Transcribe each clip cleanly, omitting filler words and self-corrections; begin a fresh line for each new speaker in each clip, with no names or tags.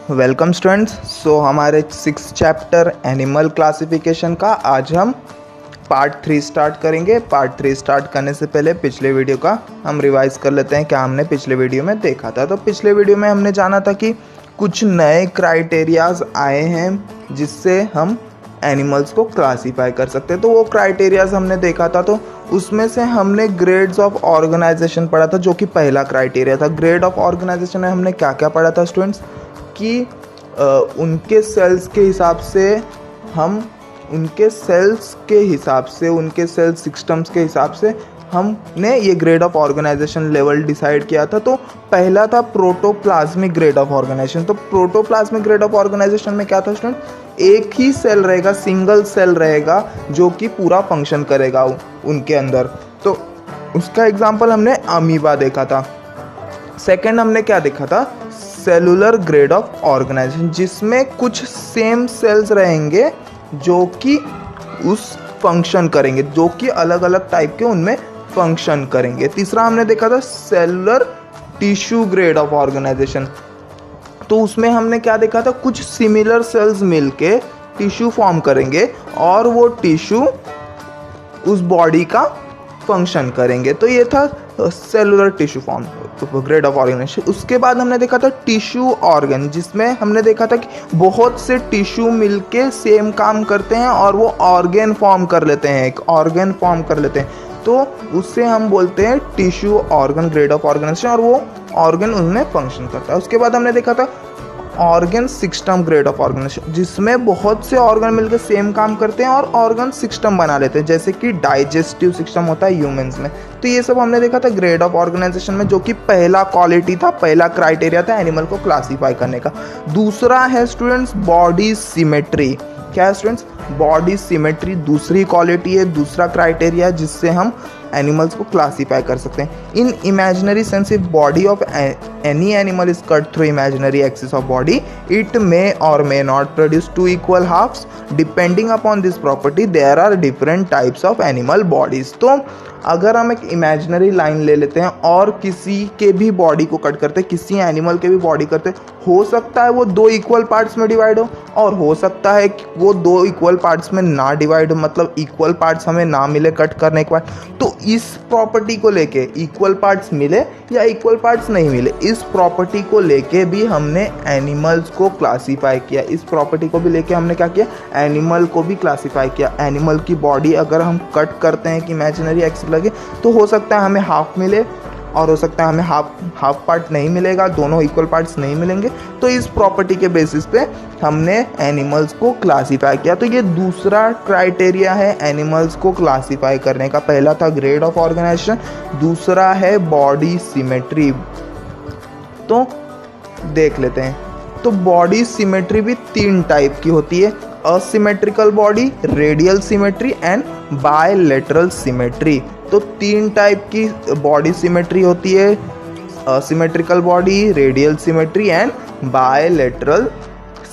Welcome students. हमारे 6 chapter animal classification का आज हम पार्ट 3 स्टार्ट करेंगे। पार्ट 3 स्टार्ट करने से पहले पिछले वीडियो का हम रिवाइज कर लेते हैं क्या हमने पिछले वीडियो में देखा था। तो पिछले वीडियो में हमने जाना था कि कुछ नए क्राइटेरियाज आए हैं जिससे हम एनिमल्स को क्लासीफाई कर सकते हैं। तो वो क्राइटेरियाज हमने देखा था। तो उसमें से हमने ग्रेड्स ऑफ ऑर्गेनाइजेशन पढ़ा था, जो कि पहला क्राइटेरिया था। ग्रेड ऑफ ऑर्गेनाइजेशन में हमने क्या क्या पढ़ा था स्टूडेंट्स, कि उनके सेल्स के हिसाब से हम उनके सेल सिस्टम्स के हिसाब से हमने ये grade of organisation level decide किया था। तो पहला था प्रोटोप्लाज्मिक ग्रेड ऑफ ऑर्गेनाइजेशन। तो प्रोटोप्लाज्मिक ग्रेड ऑफ ऑर्गेनाइजेशन में क्या था स्टूडेंट, एक ही सेल रहेगा, सिंगल सेल रहेगा जो कि पूरा फंक्शन करेगा उनके अंदर। तो उसका एग्जांपल हमने अमीबा देखा था। सेकंड हमने क्या देखा था, सेलुलर ग्रेड ऑफ ऑर्गेनाइजेशन, जिसमें कुछ सेम सेल्स रहेंगे जो कि उस फंक्शन करेंगे, जो कि अलग अलग टाइप के उनमें फंक्शन करेंगे। तीसरा हमने देखा था cellular tissue grade of organisation. तो उसमें हमने क्या देखा था, कुछ सिमिलर सेल्स मिलके टिश्यू फॉर्म करेंगे और वो टिश्यू उस बॉडी का फंक्शन करेंगे। तो ये था cellular tissue form grade of organisation. उसके बाद हमने देखा था टिश्यू ऑर्गन, जिसमें हमने देखा था कि बहुत से टिश्यू मिलके सेम काम करते हैं और वो ऑर्गन फॉर्म कर लेते हैं, एक ऑर्गन फॉर्म कर लेते हैं। तो उससे हम बोलते हैं tissue organ grade of organisation, और वो ऑर्गन उनमें फंक्शन करता है। उसके बाद हमने देखा था organ system grade of organisation, जिसमें बहुत से ऑर्गन मिलकर सेम काम करते हैं और ऑर्गन सिस्टम बना लेते हैं, जैसे कि डाइजेस्टिव सिस्टम होता है ह्यूमंस में। तो ये सब हमने देखा था ग्रेड ऑफ ऑर्गेनाइजेशन में, जो कि पहला क्वालिटी था, पहला क्राइटेरिया था एनिमल को क्लासीफाई करने का। दूसरा है स्टूडेंट्स बॉडी सिमेट्री। क्या है स्टूडेंट्स, बॉडी सिमेट्री दूसरी क्वालिटी है, दूसरा क्राइटेरिया है जिससे हम एनिमल्स को क्लासीफाई कर सकते हैं। In imaginary sense if body of any animal is cut through imaginary axis of body, it may or may not produce two equal halves. Depending upon this property there are different types of animal bodies. तो अगर हम एक imaginary line ले लेते हैं और किसी के भी बॉडी को कट करते हैं, किसी एनिमल के भी बॉडी करते, हो सकता है वो 2 इक्वल पार्ट्स में डिवाइड हो और हो सकता है कि वो 2 इक्वल पार्ट्स में ना डिवाइड हो, मतलब इक्वल पार्ट्स हमें ना मिले कट करने के बाद। तो इस प्रॉपर्टी को लेके इक्वल पार्ट्स मिले या इक्वल पार्ट्स नहीं मिले, इस प्रॉपर्टी को लेके भी हमने एनिमल्स को क्लासीफाई किया। इस प्रॉपर्टी को भी लेके हमने क्या किया, एनिमल को भी क्लासीफाई किया। एनिमल की बॉडी अगर हम कट करते हैं कि इमेजिनरी एक्सिस लगे, तो हो सकता है हमें हाफ मिले और हो सकता है हमें हाफ पार्ट नहीं मिलेगा, दोनों इक्वल पार्ट्स नहीं मिलेंगे। तो इस प्रॉपर्टी के बेसिस पे हमने एनिमल्स को क्लासीफाई किया। तो ये दूसरा क्राइटेरिया है एनिमल्स को क्लासीफाई करने का। पहला था ग्रेड ऑफ ऑर्गेनाइजेशन, दूसरा है बॉडी सिमेट्री। तो देख लेते हैं। तो बॉडी सिमेट्री भी 3 टाइप की होती है, asymmetrical body, radial symmetry and bilateral symmetry. तो 3 टाइप की बॉडी सिमेट्री होती है, asymmetrical body, radial symmetry and bilateral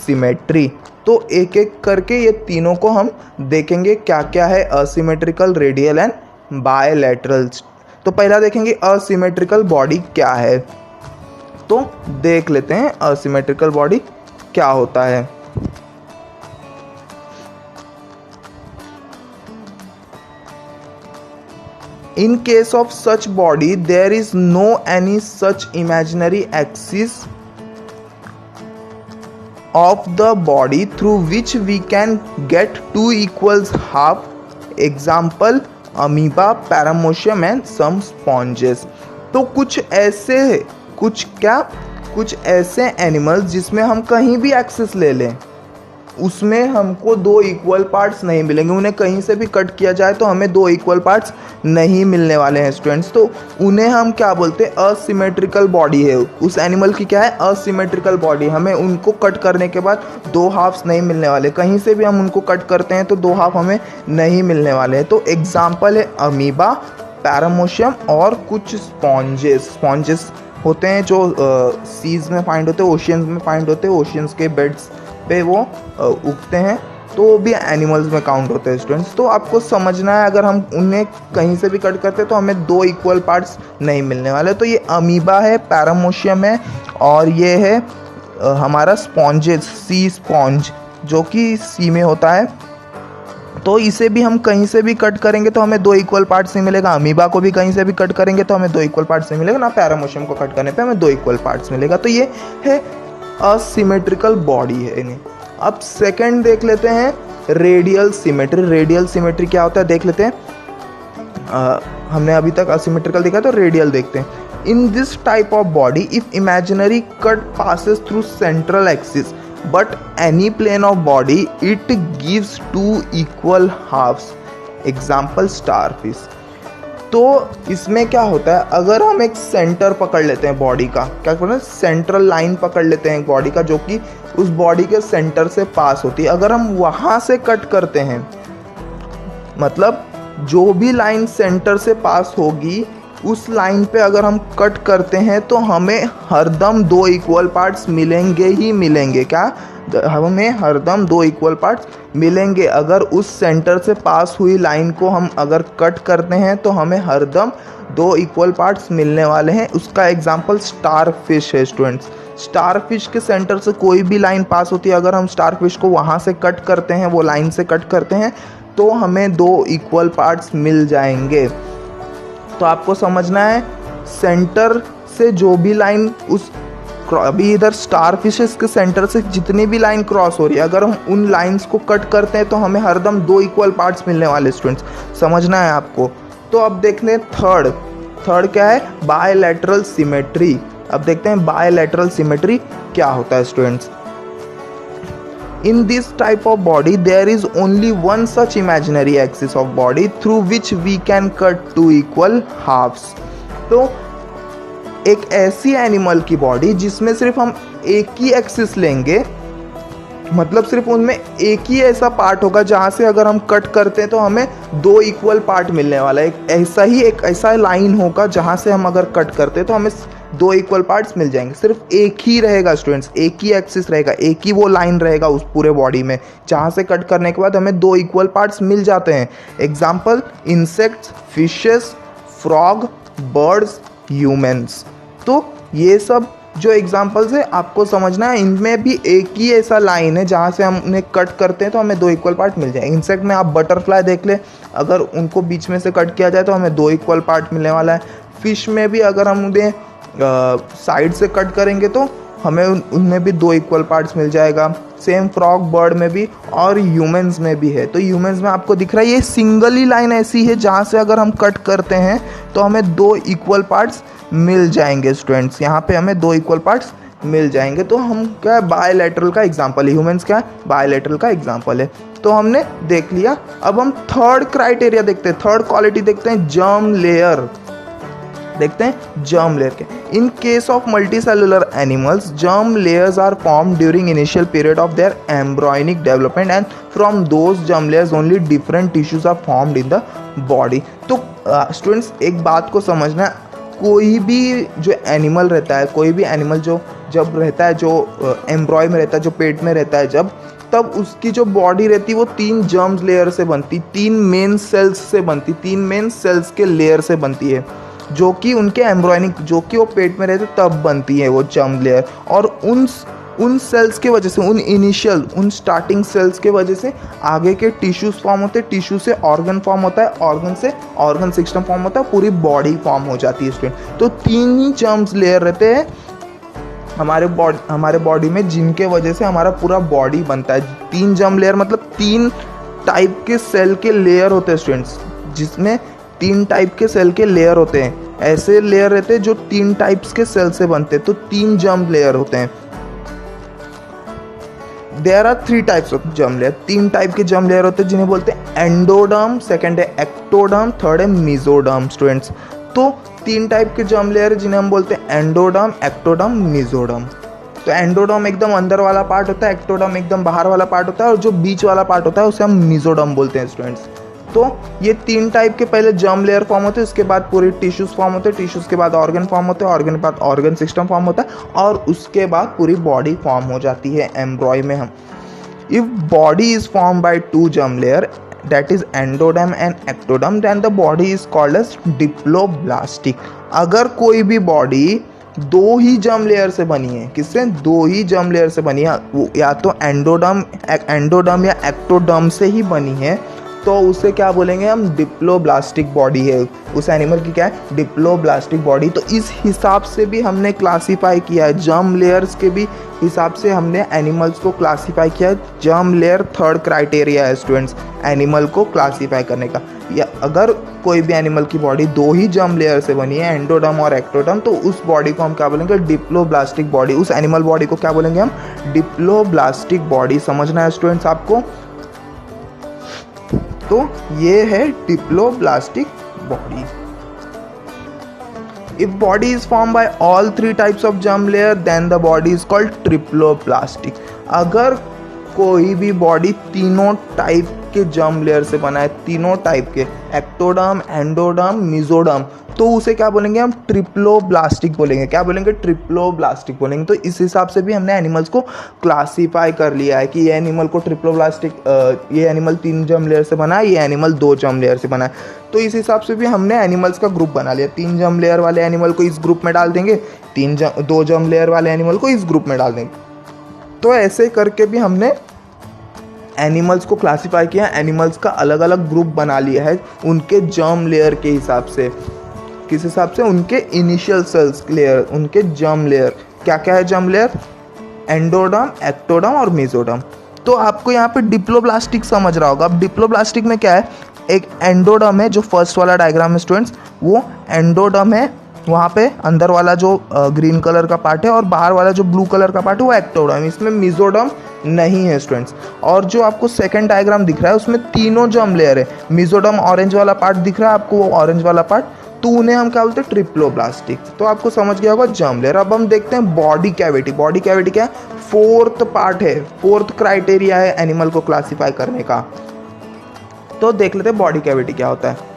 symmetry. तो एक एक करके ये तीनों को हम देखेंगे क्या क्या है, असिमेट्रिकल, रेडियल एंड बायलैटरल। तो पहला देखेंगे असिमेट्रिकल बॉडी क्या है। तो देख लेते हैं असिमेट्रिकल बॉडी क्या होता है। In case of such body, there is no any such imaginary axis of the body through which we can get 2 equals half. Example, amoeba, paramecium and some sponges. तो कुछ ऐसे एनिमल्स जिसमें हम कहीं भी एक्सेस ले लें, उसमें हमको 2 इक्वल पार्ट्स नहीं मिलेंगे। उन्हें कहीं से भी कट किया जाए तो हमें 2 इक्वल पार्ट्स नहीं मिलने वाले हैं स्टूडेंट्स। तो उन्हें हम क्या बोलते हैं, असिमेट्रिकल बॉडी है। उस एनिमल की क्या है, असिमेट्रिकल बॉडी। हमें उनको कट करने के बाद 2 हाफ्स नहीं मिलने वाले, कहीं से भी हम उनको कट करते हैं तो 2 हाफ हमें नहीं मिलने वाले हैं। तो एग्जाम्पल है अमीबा, पैरामोशियम और कुछ स्पॉन्जेस होते हैं जो सीज में फाइंड होते हैं, ओशियंस में फाइंड होते हैं, ओशियंस के बेड्स पे वो उगते हैं, तो वो भी एनिमल्स में काउंट होते हैं स्टूडेंट्स। तो आपको समझना है, अगर हम उन्हें कहीं से भी कट करते हैं तो हमें 2 इक्वल पार्ट्स नहीं मिलने वाले। तो ये अमीबा है, पैरामोशियम है और ये है हमारा स्पॉन्जेस, सी स्पॉन्ज जो कि सी में होता है, तो इसे भी हम कहीं से भी कट करेंगे तो हमें 2 इक्वल पार्ट्स नहीं मिलेगा। अमीबा को भी कहीं से भी कट करेंगे तो हमें 2 इक्वल पार्ट्स नहीं मिलेगा, ना पैरामोशियम को कट करने पे हमें 2 इक्वल पार्ट्स मिलेगा। तो ये है असिमेट्रिकल बॉडी है इन्हें। अब सेकंड देख लेते हैं रेडियल सिमेट्री। रेडियल सिमेट्री क्या होता है देख लेते हैं। हमने अभी तक असिमेट्रिकल देखा, तो रेडियल देखते हैं। In this type of body if imaginary cut passes through central axis but any plane of body it gives 2 equal halves, example starfish। तो इसमें क्या होता है, अगर हम एक सेंटर पकड़ लेते हैं बॉडी का, क्या कहते हैं सेंट्रल लाइन पकड़ लेते हैं बॉडी का जो कि उस बॉडी के सेंटर से पास होती है, अगर हम वहाँ से कट करते हैं, मतलब जो भी लाइन सेंटर से पास होगी उस लाइन पे अगर हम कट करते हैं तो हमें हरदम 2 इक्वल पार्ट्स मिलेंगे ही मिलेंगे। क्या हमें हरदम 2 इक्वल पार्ट्स मिलेंगे। अगर उस सेंटर से पास हुई लाइन को हम अगर कट करते हैं तो हमें हरदम 2 इक्वल पार्ट्स मिलने वाले हैं। उसका एग्जांपल स्टार फिश है स्टूडेंट्स। स्टार फिश के सेंटर से कोई भी लाइन पास होती है, अगर हम स्टार फिश को वहाँ से कट करते हैं, वो लाइन से कट करते हैं, तो हमें 2 इक्वल पार्ट्स मिल जाएंगे। तो आपको समझना है सेंटर से जो भी लाइन उस, अभी इधर स्टार फिशेस के सेंटर से जितनी भी लाइन क्रॉस हो रही है, अगर हम उन लाइंस को कट करते हैं तो हमें हरदम 2 इक्वल पार्ट्स मिलने वाले स्टूडेंट्स, समझना है आपको। तो अब देख लें थर्ड क्या है, बायलैटरल सिमेट्री। अब देखते हैं बायलैटरल सिमेट्री क्या होता है students. In this type of body there is only one such imaginary axis of body through which we can cut 2 equal halves। तो एक ऐसी एनिमल की बॉडी जिसमें सिर्फ हम एक ही एक्सिस लेंगे, मतलब सिर्फ उनमें एक ही ऐसा पार्ट होगा जहाँ से अगर हम कट करते हैं तो हमें 2 इक्वल पार्ट मिलने वाला है। एक ऐसा लाइन होगा जहाँ से हम अगर कट करते हैं तो हमें 2 इक्वल पार्ट्स मिल जाएंगे। सिर्फ एक ही रहेगा स्टूडेंट्स, एक ही एक्सिस रहेगा, एक ही वो लाइन रहेगा उस पूरे बॉडी में जहाँ से कट करने के बाद हमें 2 इक्वल पार्ट्स मिल जाते हैं। Example insects, fishes, frog, birds, humans. तो ये सब जो एग्जाम्पल्स है आपको समझना है, इनमें भी एक ही ऐसा लाइन है जहाँ से हम उन्हें कट करते हैं तो हमें 2 इक्वल पार्ट मिल जाए। इंसेक्ट में आप बटरफ्लाई देख ले, अगर उनको बीच में से कट किया जाए तो हमें 2 इक्वल पार्ट मिलने वाला है। फिश में भी अगर हम उन्हें साइड से कट करेंगे तो हमें उनमें भी 2 इक्वल पार्ट्स मिल जाएगा। सेम फ्रॉग, बर्ड में भी, और ह्यूमंस में भी है। तो ह्यूमंस में आपको दिख रहा है ये सिंगल ही लाइन ऐसी है जहाँ से अगर हम कट करते हैं तो हमें 2 इक्वल पार्ट्स मिल जाएंगे स्टूडेंट्स। यहाँ पे हमें 2 इक्वल पार्ट्स मिल जाएंगे। तो हम क्या है, बायलैटरल का एग्जांपल है। ह्यूमंस क्या है, बायलैटरल का एग्जांपल है। तो हमने देख लिया। अब हम थर्ड क्राइटेरिया देखते हैं, थर्ड क्वालिटी देखते हैं, जर्म लेयर। देखते हैं जर्म लेयर के। In case of multicellular animals germ layers are form during initial period of their embryonic development and from those germ layers only different tissues are formed in the body. तो students एक बात को समझना है, कोई भी जो एनिमल रहता है, कोई भी एनिमल जो जब रहता है, जो एम्ब्रॉय में रहता है, जो पेट में रहता है जब, तब उसकी जो बॉडी रहती है वो 3 जर्म लेयर से बनती, 3 मेन सेल्स से बनती, 3 मेन सेल्स के लेयर से बनती है, जो कि उनके एम्ब्रॉयनिक, जो कि वो पेट में रहते तब बनती है वो जर्म लेयर। और उन सेल्स के वजह से, उन इनिशियल, उन स्टार्टिंग सेल्स के वजह से आगे के टिश्यूज फॉर्म होते हैं, टिश्यू से ऑर्गन फॉर्म होता है, ऑर्गन से ऑर्गन सिस्टम फॉर्म होता है, पूरी बॉडी फॉर्म हो जाती है स्टूडेंट। तो 3 ही जर्म लेयर रहते हैं हमारे बॉडी में, जिनके वजह से हमारा पूरा बॉडी बनता है। 3 जर्म लेयर मतलब 3 टाइप के सेल के लेयर होते हैं स्टूडेंट्स, जिसमें 3 टाइप के सेल के लेयर होते हैं। ऐसे लेयर रहते हैं जो 3 टाइप्स के सेल से बनते हैं, तो 3 जर्म लेयर होते हैं। There are 3 types of germ layer. 3 type के जर्म लेयर होते हैं जिन्हें बोलते हैं एंडोडर्म, सेकंड है एक्टोडर्म, थर्ड है मेसोडर्म स्टूडेंट्स। तो 3 टाइप के जर्म लेयर जिन्हें हम बोलते हैं एंडोडर्म, एक्टोडर्म, मेसोडर्म। तो एंडोडर्म एकदम अंदर वाला पार्ट होता है, एक्टोडर्म एकदम बाहर वाला पार्ट होता है, और जो बीच वाला पार्ट होता है उसे हम मेसोडर्म बोलते हैं स्टूडेंट्स। तो ये 3 टाइप के पहले जर्म लेयर फॉर्म होते हैं, उसके बाद पूरे टिश्यूज फॉर्म होते हैं, टिश्यूज के बाद ऑर्गन फॉर्म होते हैं, ऑर्गन के बाद ऑर्गन सिस्टम फॉर्म होता है, और उसके बाद पूरी बॉडी फॉर्म हो जाती है एम्ब्रॉय में। हम if body is form by 2 germ layer that is endoderm and ectoderm then the body is called as diploblastic. अगर कोई भी बॉडी दो ही जर्म लेयर से बनी है। किससे? दो ही जर्म लेयर से बनी है, वो या तो एंडोडर्म या एक्टोडर्म से ही बनी है, तो उसे क्या बोलेंगे हम? डिप्लोब्लास्टिक बॉडी है उस एनिमल की। क्या है? Diploblastic body. तो इस हिसाब से भी हमने क्लासीफाई किया है, जर्म लेयर्स के भी हिसाब से हमने एनिमल्स को क्लासीफाई किया है। जर्म लेयर थर्ड क्राइटेरिया है स्टूडेंट्स एनिमल को क्लासीफाई करने का। या अगर कोई भी एनिमल की बॉडी दो ही जर्म लेयर से बनी है, एंडोडर्म और एक्टोडर्म, तो उस बॉडी को हम क्या बोलेंगे? Diploblastic body. उस एनिमल बॉडी को क्या बोलेंगे हम? Diploblastic body. समझना है स्टूडेंट्स आपको? तो ये है diploblastic body. If body is formed by all three types of germ layer, then the body is called triploblastic. अगर कोई भी बॉडी तीनों टाइप के जर्म लेयर से बना है, तीनों टाइप के, एक्टोडर्म, एंडोडर्म, मेसोडर्म, तो उसे क्या बोलेंगे हम? ट्रिप्लोब्लास्टिक बोलेंगे। क्या बोलेंगे? ट्रिप्लोब्लास्टिक बोलेंगे। तो इस हिसाब से भी हमने एनिमल्स को क्लासीफाई कर लिया है कि ये एनिमल को ट्रिप्लोब्लास्टिक, ये एनिमल 3 जर्म लेयर से बना है, ये एनिमल 2 जर्म लेयर से बना है। तो इस हिसाब से भी हमने एनिमल्स का ग्रुप बना लिया। 3 जर्म लेयर वाले एनिमल को इस ग्रुप में डाल देंगे, 2 जर्म लेयर वाले एनिमल को इस ग्रुप में डाल देंगे। तो ऐसे करके भी हमने एनिमल्स को क्लासीफाई किया, एनिमल्स का अलग अलग ग्रुप बना लिया है उनके जर्म लेयर के हिसाब से। किस हिसाब से? उनके इनिशियल सेल्स लेयर, उनके जर्म लेयर। क्या क्या है जर्म लेयर? एंडोडर्म, एक्टोडर्म और मेसोडर्म। तो आपको यहाँ पे डिप्लोब्लास्टिक समझ रहा होगा। अब डिप्लोब्लास्टिक में क्या है? एक एंडोडर्म है, जो फर्स्ट वाला डायग्राम है स्टूडेंट्स, वो एंडोडर्म है। वहाँ पे अंदर वाला जो ग्रीन कलर का पार्ट है और बाहर वाला जो ब्लू कलर का पार्ट है वो एक्टोडर्म। इसमें मेसोडर्म नहीं है स्टूडेंट्स। और जो आपको सेकंड डायग्राम दिख रहा है उसमें तीनों जर्म लेयर है। मेसोडर्म ऑरेंज वाला पार्ट दिख रहा है आपको, वो ऑरेंज वाला पार्ट, तो उन्हें हम क्या बोलते हैं? ट्रिप्लोब्लास्टिक। तो आपको समझ गया होगा जर्म लेयर। अब हम देखते हैं बॉडी कैविटी। बॉडी कैविटी क्या है? फोर्थ पार्ट है, फोर्थ क्राइटेरिया है एनिमल को क्लासीफाई करने का। तो देख लेते हैं बॉडी कैविटी क्या होता है।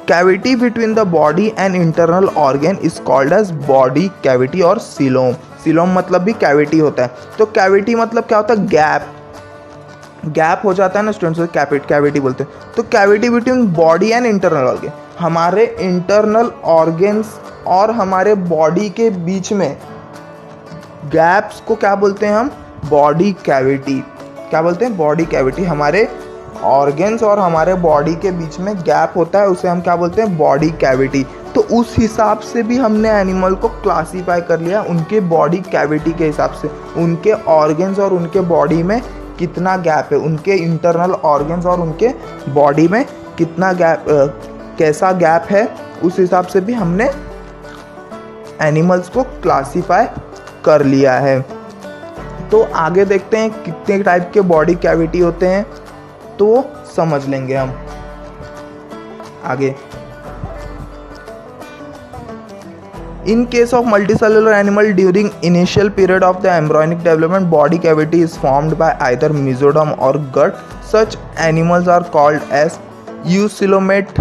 Cavity between the body and internal organ is called as body cavity और सीलोम। सीलोम मतलब भी कैविटी होता है। तो कैविटी मतलब क्या होता है? गैप। गैप हो जाता है ना स्टूडेंट्स, कैविटी बोलते हैं। तो cavity between body and internal organ, हमारे इंटरनल ऑर्गन्स और हमारे बॉडी के बीच में गैप्स को क्या बोलते हैं हम? Body cavity. क्या बोलते हैं? Body cavity. हमारे ऑर्गन्स और हमारे बॉडी के बीच में गैप होता है, उसे हम क्या बोलते हैं? Body cavity. तो उस हिसाब से भी हमने एनिमल को क्लासीफाई कर लिया उनके बॉडी कैविटी के हिसाब से। उनके ऑर्गन्स और उनके बॉडी में कितना गैप है, उनके इंटरनल ऑर्गन्स और उनके बॉडी में कितना गैप, कैसा गैप है, उस हिसाब से भी हमने एनिमल्स को क्लासीफाई कर लिया है। तो आगे देखते हैं कितने टाइप के बॉडी कैविटी होते हैं, तो समझ लेंगे हम आगे। In case of multicellular animal, during initial period of the embryonic development, body cavity is formed by either mesoderm or gut. Such animals are called as eucoelomate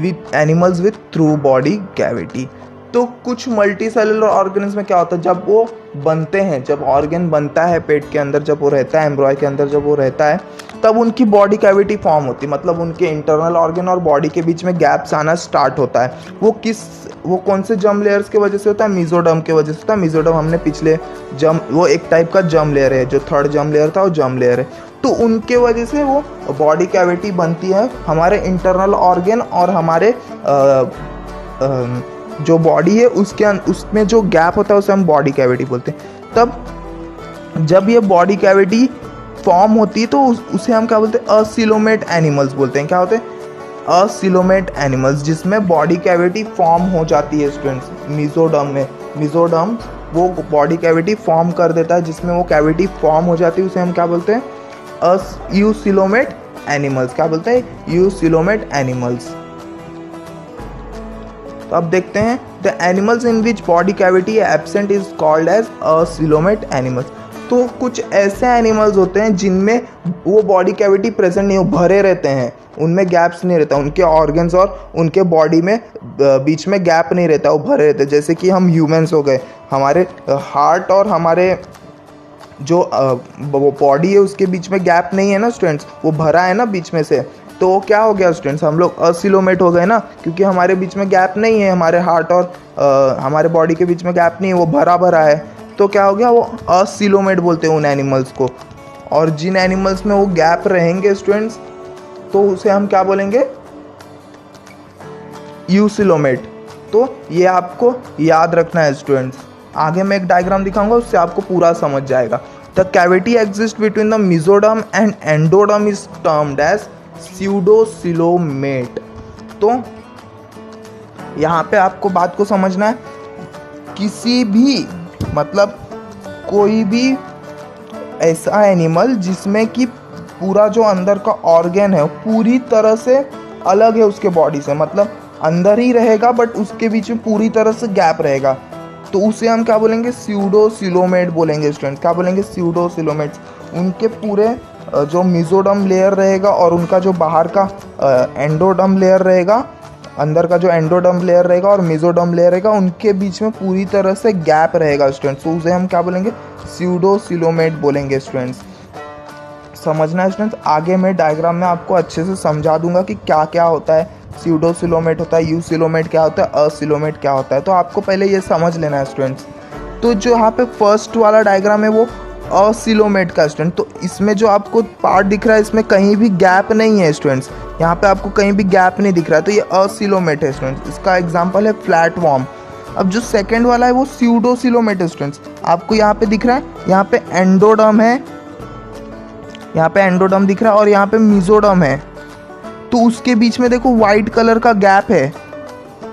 with animals with through body cavity. तो कुछ multi cellular organism में क्या होता है? जब वो बनते हैं, जब ऑर्गन बनता है पेट के अंदर, जब वो रहता है एम्ब्रॉय के अंदर, जब वो रहता है, तब उनकी बॉडी कैविटी फॉर्म होती है। मतलब उनके इंटरनल ऑर्गन और बॉडी के बीच में गैप्स आना स्टार्ट होता है। वो कौन से जर्म लेयर्स की वजह से होता है? मेसोडर्म की वजह से होता है। मेसोडर्म हमने पिछले वो एक टाइप का जर्म लेयर है, जो थर्ड जर्म लेयर था वो जर्म लेयर है। तो उनके वजह से वो बॉडी कैविटी बनती है। हमारे इंटरनल ऑर्गन और हमारे जो बॉडी है उसमें जो गैप होता है उसे हम बॉडी कैविटी बोलते हैं। तब जब ये बॉडी कैविटी फॉर्म होती है तो उसे हम क्या बोलते हैं? असिलोमेट एनिमल्स बोलते हैं। क्या होते हैं? असिलोमेट एनिमल्स, जिसमें बॉडी कैविटी फॉर्म हो जाती है स्टूडेंट्स। मेसोडर्म में, मेसोडर्म वो बॉडी कैविटी फॉर्म कर देता है, जिसमें वो कैविटी फॉर्म हो जाती है, उसे हम क्या बोलते हैं? Eucoelomate animals. क्या बोलते हैं? Eucoelomate animals. तो अब देखते हैं the animals in which body cavity absent is called as acoelomate animals. तो कुछ ऐसे एनिमल्स होते हैं जिनमें वो बॉडी कैविटी प्रेजेंट नहीं हो, भरे रहते हैं, उनमें गैप्स नहीं रहता, उनके ऑर्गन्स और उनके बॉडी में बीच में गैप नहीं रहता, वो भरे रहते हैं। जैसे कि हम ह्यूमंस हो गए, हमारे हार्ट और हमारे जो बॉडी है उसके बीच में गैप नहीं है ना स्टूडेंट्स, वो भरा है ना बीच में से। तो क्या हो गया स्टूडेंट्स, हम लोग असिलोमेट हो गए ना, क्योंकि हमारे बीच में गैप नहीं है, हमारे हार्ट और हमारे बॉडी के बीच में गैप नहीं है, वो भरा भरा है। तो क्या हो गया, वो असिलोमेट बोलते हैं उन एनिमल्स को। और जिन एनिमल्स में वो गैप रहेंगे स्टूडेंट्स, तो उसे हम क्या बोलेंगे, यूसिलोमेट। तो ये आपको याद रखना है स्टूडेंट्स। आगे मैं एक डायग्राम दिखाऊंगा, उससे आपको पूरा समझ जाएगा। The cavity exist between the mesoderm and endoderm is termed as pseudocoelomate. तो यहाँ पे आपको बात को समझना है, किसी भी मतलब कोई भी ऐसा एनिमल जिसमें कि पूरा जो अंदर का ऑर्गन है पूरी तरह से अलग है उसके बॉडी से, मतलब अंदर ही रहेगा बट उसके बीच में पूरी तरह से गैप रहेगा, तो उसे हम क्या बोलेंगे, स्यूडोसिलोमेट बोलेंगे स्टूडेंट। क्या बोलेंगे, स्यूडोसिलोमेट्स। उनके पूरे जो मेसोडर्म लेयर रहेगा और उनका जो बाहर का एंडोडर्म लेयर रहेगा, अंदर का जो एंडोडर्म लेयर रहेगा और मेसोडर्म लेयर रहेगा, उनके बीच में पूरी तरह से गैप रहेगा स्टूडेंट्स। तो उसे हम क्या बोलेंगे, स्यूडोसिलोमेट बोलेंगे स्टूडेंट्स। समझना है स्टूडेंट्स, आगे मैं डायग्राम में आपको अच्छे से समझा दूंगा कि क्या क्या होता है। स्यूडोसिलोमेट होता है, यूसिलोमेट क्या होता है, असिलोमेट क्या होता है। तो आपको पहले ये समझ लेना है स्टूडेंट्स। तो जो यहाँ पे फर्स्ट वाला डायग्राम है वो असिलोमेट का स्टूडेंट। तो इसमें जो आपको पार्ट दिख रहा है, इसमें कहीं भी गैप नहीं है स्टूडेंट्स, यहाँ पे आपको कहीं भी गैप नहीं दिख रहा है, तो ये असिलोमेट है स्टूडेंट्स। इसका एग्जाम्पल है फ्लैटवॉर्म। अब जो सेकेंड वाला है वो स्यूडोसिलोमेट है स्टूडेंट्स। आपको यहाँ पे दिख रहा है, यहाँ पे एंडोडर्म है, यहाँ पे एंडोडर्म दिख रहा है और यहाँ पे मेसोडर्म है। तो उसके बीच में देखो वाइट कलर का गैप है,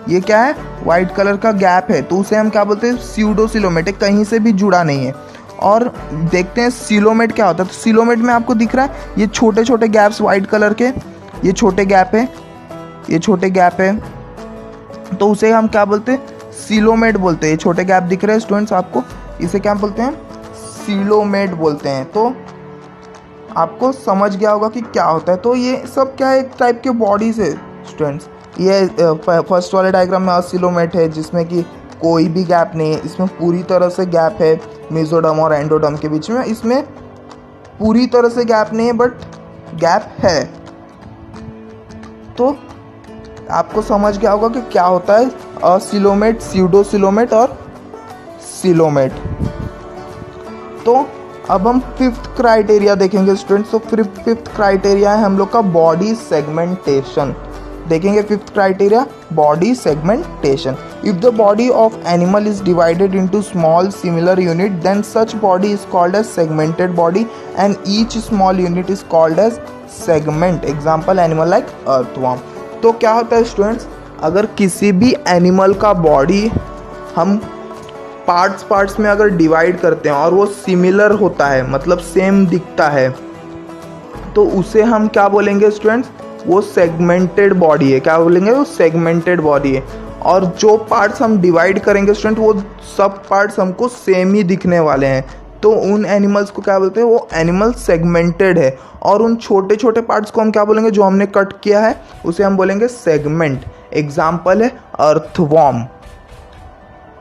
ये क्या है, वाइट कलर का गैप है, तो उसे हम क्या बोलते हैं, स्यूडोसिलोमेट है, कहीं से भी जुड़ा नहीं है। और देखते हैं सिलोमेट क्या होता है। तो सिलोमेट में आपको दिख रहा है ये छोटे छोटे गैप्स वाइट कलर के, ये छोटे गैप है, ये छोटे गैप है, तो उसे हम क्या बोलते हैं, सिलोमेट बोलते हैं। ये छोटे गैप दिख रहे हैं स्टूडेंट्स आपको, इसे क्या बोलते हैं, सिलोमेट बोलते हैं। तो आपको समझ गया होगा कि क्या होता है। तो ये सब क्या है, एक टाइप के बॉडी से स्टूडेंट्स। ये फर्स्ट वाले डायग्राम में असिलोमेट है जिसमें कि कोई भी गैप नहीं है, इसमें पूरी तरह से गैप है मेसोडर्म और एंडोडर्म के बीच में, इसमें पूरी तरह से गैप नहीं है बट गैप है। तो आपको समझ गया होगा कि क्या होता है असिलोमेट, स्यूडोसिलोमेट और सिलोमेट। तो अब हम फिफ्थ क्राइटेरिया देखेंगे स्टूडेंट्स। तो फिफ्थ क्राइटेरिया है हम लोग का बॉडी सेगमेंटेशन। देखेंगे fifth criteria, body segmentation. If the body of animal is divided into small similar unit then such body is called as segmented body and each small unit is called as segment. Example animal like earthworm. तो क्या होता है students, अगर किसी भी animal का body हम parts में अगर डिवाइड करते हैं और वो सिमिलर होता है, मतलब सेम दिखता है, तो उसे हम क्या बोलेंगे स्टूडेंट्स, वो सेगमेंटेड बॉडी है। क्या बोलेंगे, वो सेगमेंटेड बॉडी है। और जो पार्ट्स हम डिवाइड करेंगे स्टूडेंट, वो सब पार्ट्स हमको सेम ही दिखने वाले हैं, तो उन एनिमल्स को क्या बोलते हैं, वो एनिमल सेगमेंटेड है। और उन छोटे छोटे पार्ट्स को हम क्या बोलेंगे, जो हमने कट किया है उसे हम बोलेंगे सेगमेंट। एग्जाम्पल है अर्थवॉर्म,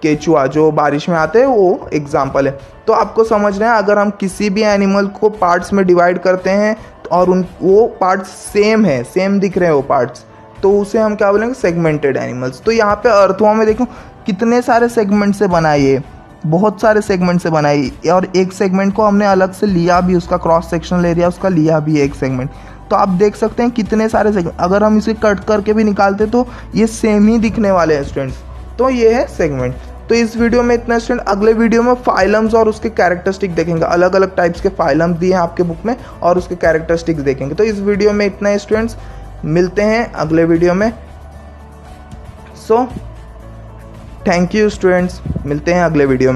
केचुआ जो बारिश में आते हैं, वो एग्जाम्पल है। तो आपको समझना है, अगर हम किसी भी एनिमल को पार्ट्स में डिवाइड करते हैं और वो पार्ट्स सेम है, सेम दिख रहे हैं वो पार्ट्स, तो उसे हम क्या बोलेंगे, सेगमेंटेड एनिमल्स। तो यहाँ पे अर्थवॉर्म में देखो कितने सारे सेगमेंट से बनाई है, बहुत सारे सेगमेंट से बनाई, और एक सेगमेंट को हमने अलग से लिया भी, उसका क्रॉस सेक्शनल एरिया उसका लिया भी एक सेगमेंट। तो आप देख सकते हैं कितने सारे सेगमेंट, अगर हम इसे कट करके भी निकालते तो ये सेम ही दिखने वाले हैं स्टूडेंट्स। तो ये है सेगमेंट। तो इस वीडियो में इतना स्टूडेंट, अगले वीडियो में फाइलम्स और उसके कैरेक्टरिस्टिक देखेंगे। अलग अलग टाइप्स के फाइलम्स दिए हैं आपके बुक में और उसके कैरेक्टरिस्टिक्स देखेंगे। तो इस वीडियो में इतना ही स्टूडेंट्स, मिलते हैं अगले वीडियो में। सो थैंक यू स्टूडेंट्स, मिलते हैं अगले वीडियो में।